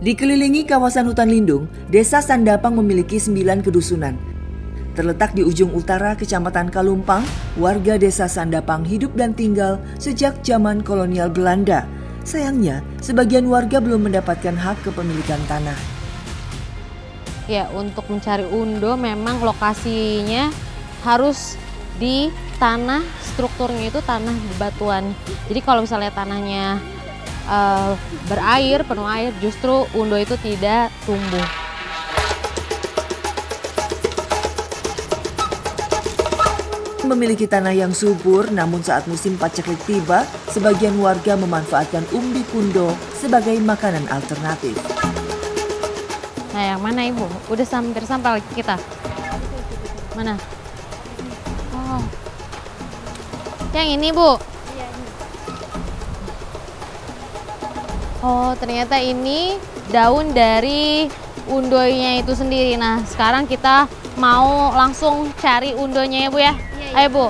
Dikelilingi kawasan hutan lindung, Desa Sandapang memiliki 9 kedusunan. Terletak di ujung utara Kecamatan Kalumpang, warga Desa Sandapang hidup dan tinggal sejak zaman kolonial Belanda. Sayangnya, sebagian warga belum mendapatkan hak kepemilikan tanah. Ya, untuk mencari undo memang lokasinya harus di tanah, strukturnya itu tanah bebatuan. Jadi kalau misalnya tanahnya berair, penuh air, justru undo itu tidak tumbuh. Memiliki tanah yang subur, namun saat musim paceklik tiba, sebagian warga memanfaatkan umbi kundo sebagai makanan alternatif. Nah, yang mana Ibu? Udah hampir sampai kita. Mana? Oh. Yang ini, Bu? Iya, ini. Oh, ternyata ini daun dari undonya itu sendiri. Nah, sekarang kita mau langsung cari undonya ya, Bu ya? Iya. Ayo, Bu.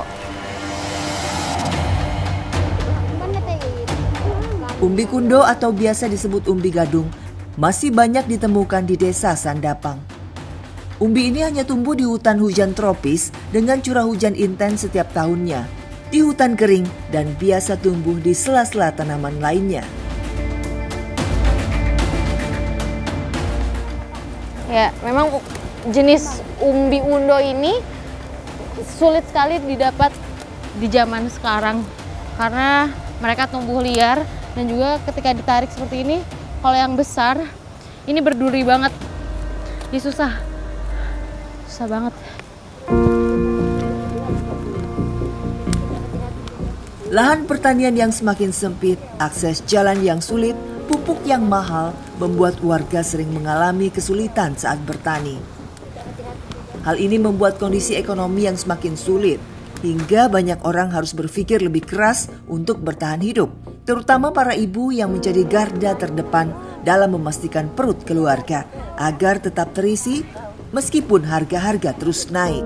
Umbi kundo atau biasa disebut umbi gadung masih banyak ditemukan di Desa Sandapang. Umbi ini hanya tumbuh di hutan hujan tropis dengan curah hujan intens setiap tahunnya, di hutan kering dan biasa tumbuh di sela-sela tanaman lainnya. Ya, memang jenis umbi undo ini sulit sekali didapat di zaman sekarang karena mereka tumbuh liar dan juga ketika ditarik seperti ini, kalau yang besar ini berduri banget. Ini susah banget. Lahan pertanian yang semakin sempit, akses jalan yang sulit, pupuk yang mahal membuat warga sering mengalami kesulitan saat bertani. Hal ini membuat kondisi ekonomi yang semakin sulit, hingga banyak orang harus berpikir lebih keras untuk bertahan hidup, terutama para ibu yang menjadi garda terdepan dalam memastikan perut keluarga agar tetap terisi meskipun harga-harga terus naik.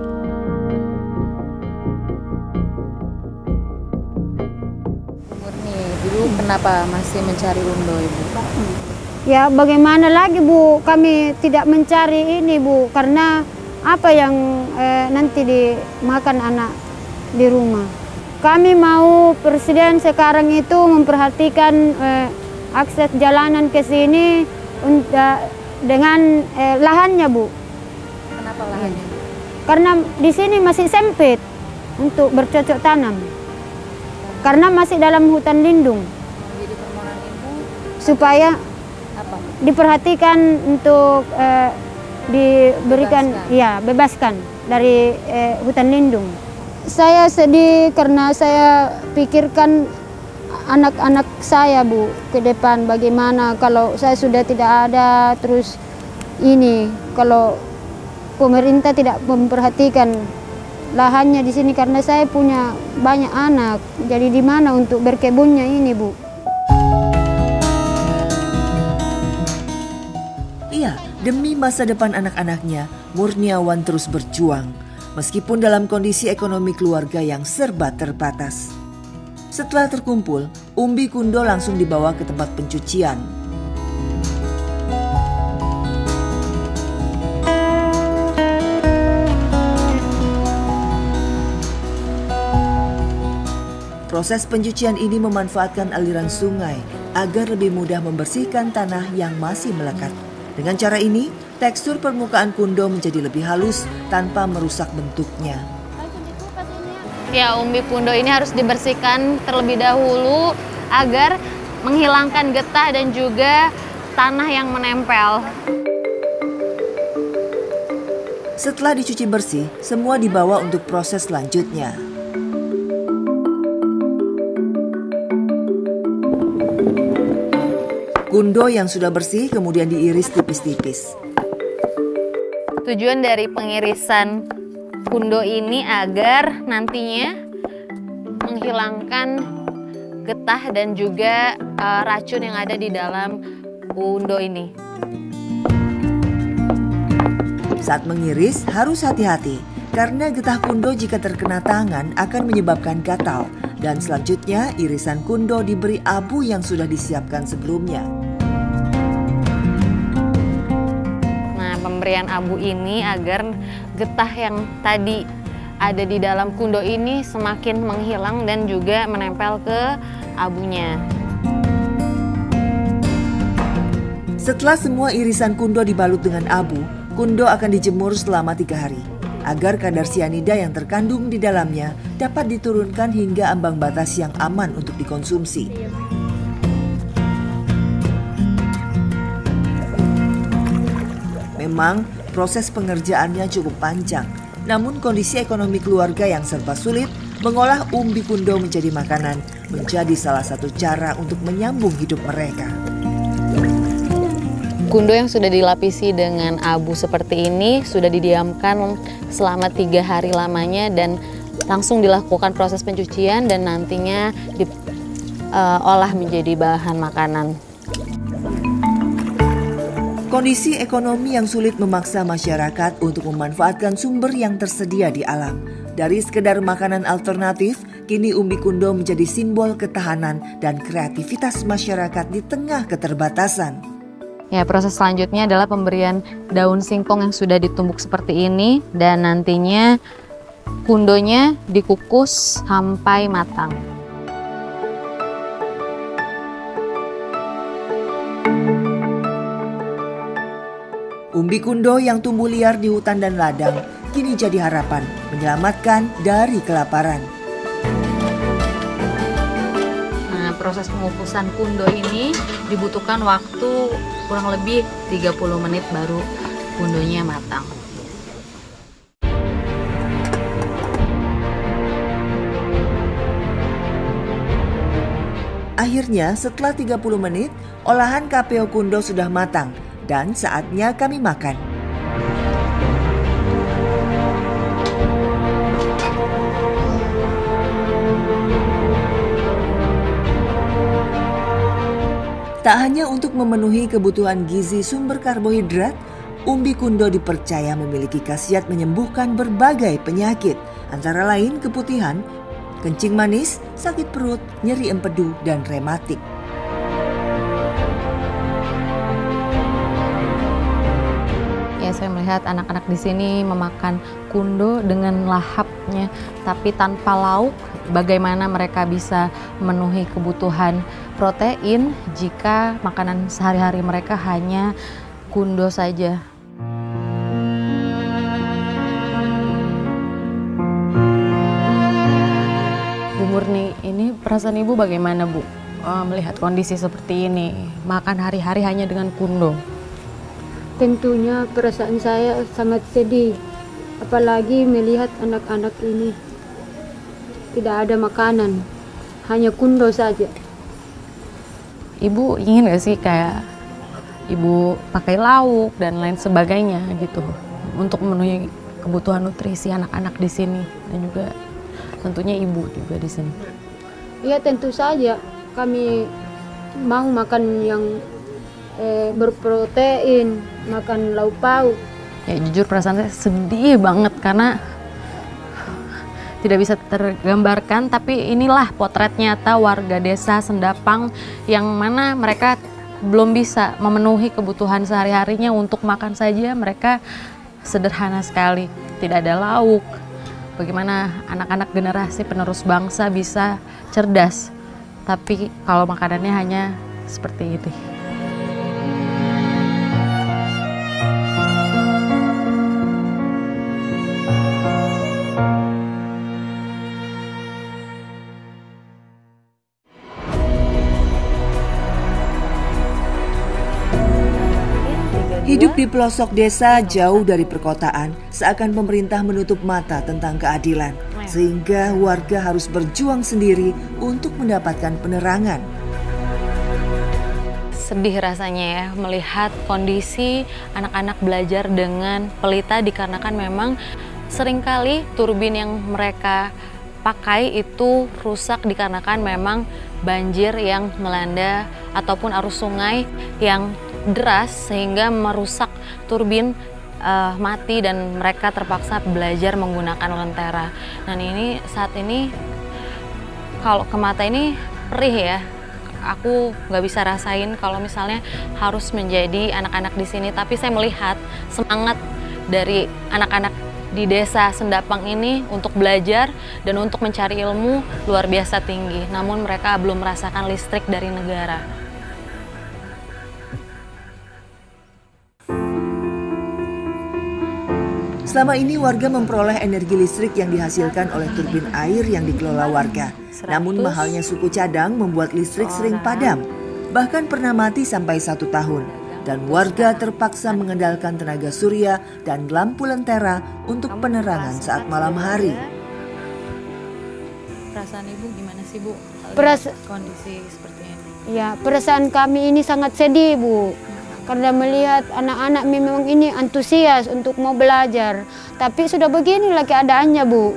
Murni, dulu kenapa masih mencari undo, Ibu? Ya bagaimana lagi Bu, kami tidak mencari ini Bu, karena apa yang nanti dimakan anak di rumah. Kami mau presiden sekarang itu memperhatikan akses jalanan ke sini dengan lahannya Bu. Kenapa lahannya? Karena di sini masih sempit untuk bercocok tanam. Karena masih dalam hutan lindung. Jadi permohonan Ibu Supaya apa? diperhatikan untuk diberikan, bebaskan dari hutan lindung. Saya sedih karena saya pikirkan anak-anak saya Bu ke depan, bagaimana kalau saya sudah tidak ada, terus ini kalau pemerintah tidak memperhatikan lahannya di sini karena saya punya banyak anak, jadi di mana untuk berkebunnya ini Bu? Iya, demi masa depan anak-anaknya, Murniawan terus berjuang, meskipun dalam kondisi ekonomi keluarga yang serba terbatas. Setelah terkumpul, umbi kundo langsung dibawa ke tempat pencucian. Proses pencucian ini memanfaatkan aliran sungai agar lebih mudah membersihkan tanah yang masih melekat. Dengan cara ini, tekstur permukaan kundo menjadi lebih halus tanpa merusak bentuknya. Ya, umbi kundo ini harus dibersihkan terlebih dahulu agar menghilangkan getah dan juga tanah yang menempel. Setelah dicuci bersih, semua dibawa untuk proses selanjutnya. Kundo yang sudah bersih kemudian diiris tipis-tipis. Tujuan dari pengirisan kundo ini agar nantinya menghilangkan getah dan juga racun yang ada di dalam kundo ini. Saat mengiris harus hati-hati karena getah kundo jika terkena tangan akan menyebabkan gatal. Dan selanjutnya irisan kundo diberi abu yang sudah disiapkan sebelumnya. pemberian abu ini agar getah yang tadi ada di dalam kundo ini semakin menghilang dan juga menempel ke abunya. Setelah semua irisan kundo dibalut dengan abu, kundo akan dijemur selama 3 hari agar kadar sianida yang terkandung di dalamnya dapat diturunkan hingga ambang batas yang aman untuk dikonsumsi. Memang proses pengerjaannya cukup panjang, namun kondisi ekonomi keluarga yang serba sulit, mengolah umbi kundo menjadi makanan menjadi salah satu cara untuk menyambung hidup mereka. Kundo yang sudah dilapisi dengan abu seperti ini sudah didiamkan selama 3 hari lamanya dan langsung dilakukan proses pencucian dan nantinya diolah menjadi bahan makanan. Kondisi ekonomi yang sulit memaksa masyarakat untuk memanfaatkan sumber yang tersedia di alam. Dari sekedar makanan alternatif, kini umbi kundo menjadi simbol ketahanan dan kreativitas masyarakat di tengah keterbatasan. Ya, proses selanjutnya adalah pemberian daun singkong yang sudah ditumbuk seperti ini dan nantinya kundonya dikukus sampai matang. Umbi kundo yang tumbuh liar di hutan dan ladang kini jadi harapan menyelamatkan dari kelaparan. Proses pengukusan kundo ini dibutuhkan waktu kurang lebih 30 menit baru kundonya matang. Akhirnya setelah 30 menit, olahan kapeo kundo sudah matang dan saatnya kami makan. Tak hanya untuk memenuhi kebutuhan gizi sumber karbohidrat, umbi kundo dipercaya memiliki khasiat menyembuhkan berbagai penyakit, antara lain keputihan, kencing manis, sakit perut, nyeri empedu, dan rematik. Ya, saya melihat anak-anak di sini memakan kundo dengan lahapnya, tapi tanpa lauk. Bagaimana mereka bisa memenuhi kebutuhan protein jika makanan sehari-hari mereka hanya kundo saja. Bu Murni, ini perasaan Ibu bagaimana, Bu? Melihat kondisi seperti ini, makan hari-hari hanya dengan kundo. Tentunya perasaan saya sangat sedih, apalagi melihat anak-anak ini tidak ada makanan, hanya kundo saja. Ibu ingin gak sih kayak Ibu pakai lauk dan lain sebagainya gitu untuk memenuhi kebutuhan nutrisi anak-anak di sini dan juga tentunya Ibu juga di sini? Ya tentu saja kami mau makan yang berprotein, makan lauk pauk. Ya jujur perasaan saya sedih banget karena tidak bisa tergambarkan, tapi inilah potret nyata warga desa Sendapang yang mana mereka belum bisa memenuhi kebutuhan sehari-harinya. Untuk makan saja mereka sederhana sekali, tidak ada lauk. Bagaimana anak-anak generasi penerus bangsa bisa cerdas, tapi kalau makanannya hanya seperti itu. Hidup di pelosok desa jauh dari perkotaan, seakan pemerintah menutup mata tentang keadilan, sehingga warga harus berjuang sendiri untuk mendapatkan penerangan. Sedih rasanya ya melihat kondisi anak-anak belajar dengan pelita dikarenakan memang seringkali turbin yang mereka pakai itu rusak dikarenakan memang banjir yang melanda ataupun arus sungai yang deras sehingga merusak turbin mati dan mereka terpaksa belajar menggunakan lentera. Dan ini saat ini kalau ke mata ini perih ya, aku nggak bisa rasain kalau misalnya harus menjadi anak-anak di sini, tapi saya melihat semangat dari anak-anak di desa Sendapang ini untuk belajar dan untuk mencari ilmu luar biasa tinggi. Namun mereka belum merasakan listrik dari negara. Selama ini warga memperoleh energi listrik yang dihasilkan oleh turbin air yang dikelola warga. Namun mahalnya suku cadang membuat listrik sering padam, bahkan pernah mati sampai 1 tahun. Dan warga terpaksa mengandalkan tenaga surya dan lampu lentera untuk penerangan saat malam hari. Perasaan Ibu gimana sih, Bu? Kondisi seperti ini. Ya, perasaan kami ini sangat sedih, Bu. Karena melihat anak-anak memang ini antusias untuk mau belajar. Tapi sudah beginilah keadaannya, Bu.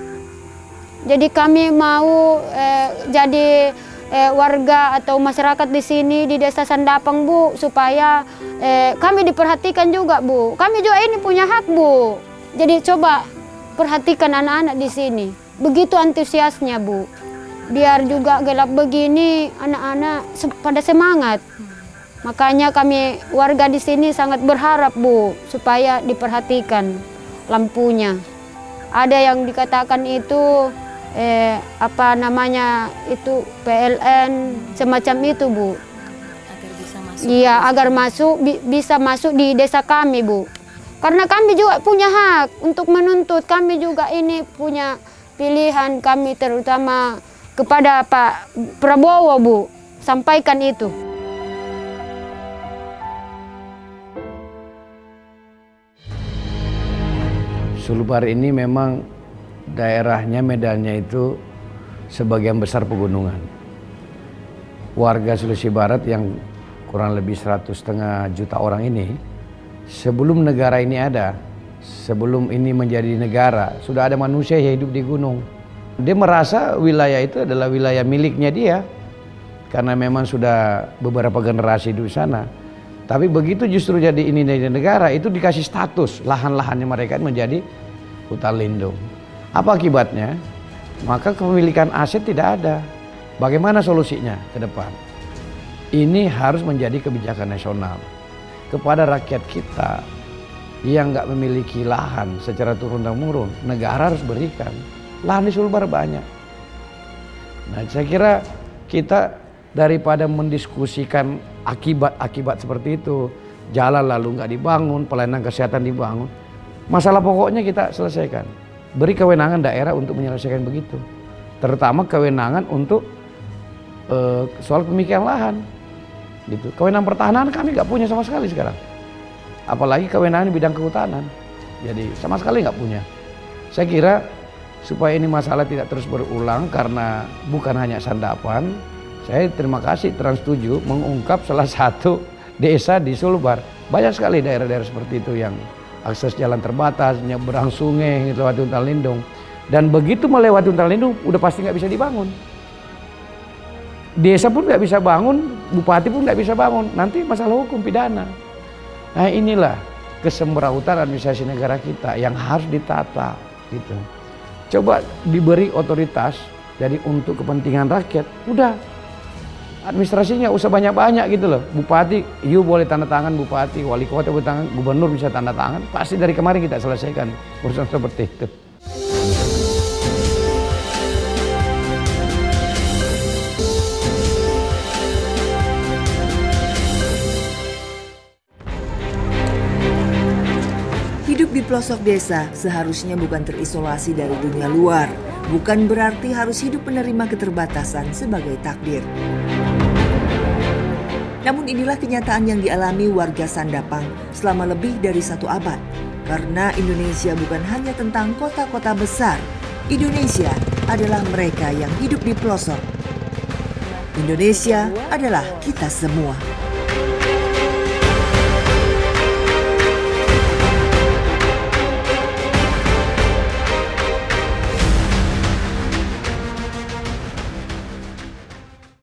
Jadi kami mau jadi warga atau masyarakat di sini di Desa Sendapang, Bu, supaya kami diperhatikan juga, Bu. Kami juga ini punya hak, Bu. Jadi coba perhatikan anak-anak di sini. Begitu antusiasnya, Bu. Biar juga gelap begini anak-anak pada semangat. Makanya kami warga di sini sangat berharap, Bu, supaya diperhatikan lampunya. Ada yang dikatakan itu apa namanya itu PLN semacam itu, Bu. Agar bisa masuk. Iya, agar bisa masuk di desa kami, Bu. Karena kami juga punya hak untuk menuntut. Kami juga ini punya pilihan kami, terutama kepada Pak Prabowo, Bu. Sampaikan itu. Sulbar ini memang daerahnya, medannya itu sebagian besar pegunungan. Warga Sulawesi Barat yang kurang lebih 1,5 juta orang ini, sebelum negara ini ada, sebelum ini menjadi negara, sudah ada manusia yang hidup di gunung. Dia merasa wilayah itu adalah wilayah miliknya dia, karena memang sudah beberapa generasi di sana. Tapi begitu justru jadi ini dari negara, itu dikasih status lahan-lahannya mereka menjadi hutan lindung. Apa akibatnya? Maka kepemilikan aset tidak ada. Bagaimana solusinya ke depan? Ini harus menjadi kebijakan nasional. Kepada rakyat kita yang nggak memiliki lahan secara turun-temurun, negara harus berikan. Lahan di Sulbar banyak. Nah, saya kira kita daripada mendiskusikan akibat-akibat seperti itu, jalan lalu nggak dibangun, pelayanan kesehatan dibangun, masalah pokoknya kita selesaikan. Beri kewenangan daerah untuk menyelesaikan begitu, terutama kewenangan untuk soal pemilikan lahan, gitu. Kewenangan pertahanan kami nggak punya sama sekali sekarang, apalagi kewenangan di bidang kehutanan, jadi sama sekali nggak punya. Saya kira supaya ini masalah tidak terus berulang, karena bukan hanya Sandapan. Saya terima kasih Trans 7 mengungkap salah satu desa di Sulbar. Banyak sekali daerah-daerah seperti itu yang akses jalan terbatas, nyebrang sungai, lewati hutan lindung. Dan begitu melewati hutan lindung, udah pasti nggak bisa dibangun. Desa pun nggak bisa bangun, bupati pun nggak bisa bangun. Nanti masalah hukum pidana. Nah, inilah kesemberautan administrasi negara kita yang harus ditata, gitu. Coba diberi otoritas, jadi untuk kepentingan rakyat, udah. Administrasinya usah banyak-banyak gitu loh. Bupati, you boleh tanda tangan bupati, wali kota boleh tangan, gubernur bisa tanda tangan. Pasti dari kemarin kita selesaikan urusan seperti itu. Hidup di pelosok desa seharusnya bukan terisolasi dari dunia luar. Bukan berarti harus hidup menerima keterbatasan sebagai takdir. Namun inilah kenyataan yang dialami warga Sandapang selama lebih dari 1 abad. Karena Indonesia bukan hanya tentang kota-kota besar. Indonesia adalah mereka yang hidup di pelosok. Indonesia adalah kita semua.